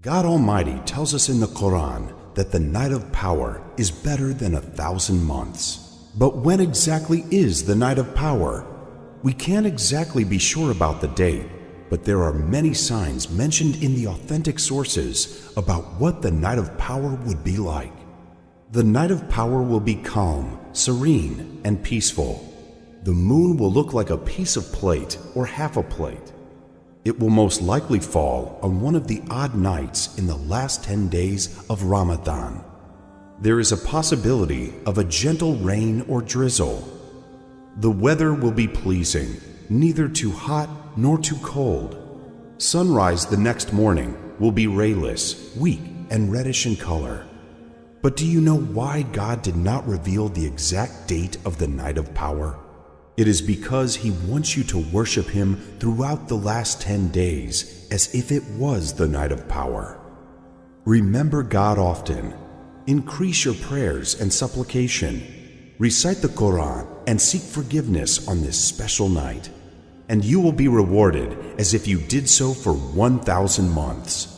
God Almighty tells us in the Quran that the night of power is better than 1,000 months. But when exactly is the night of power? We can't exactly be sure about the date, but there are many signs mentioned in the authentic sources about what the night of power would be like. The night of power will be calm, serene, and peaceful. The moon will look like a piece of plate or half a plate. It will most likely fall on one of the odd nights in the last 10 days of Ramadan. There is a possibility of a gentle rain or drizzle. The weather will be pleasing, neither too hot nor too cold. Sunrise the next morning will be rayless, weak, and reddish in color. But do you know why God did not reveal the exact date of the night of power? It is because He wants you to worship Him throughout the last 10 days as if it was the night of power. Remember God often. Increase your prayers and supplication. Recite the Quran and seek forgiveness on this special night, and you will be rewarded as if you did so for 1,000 months.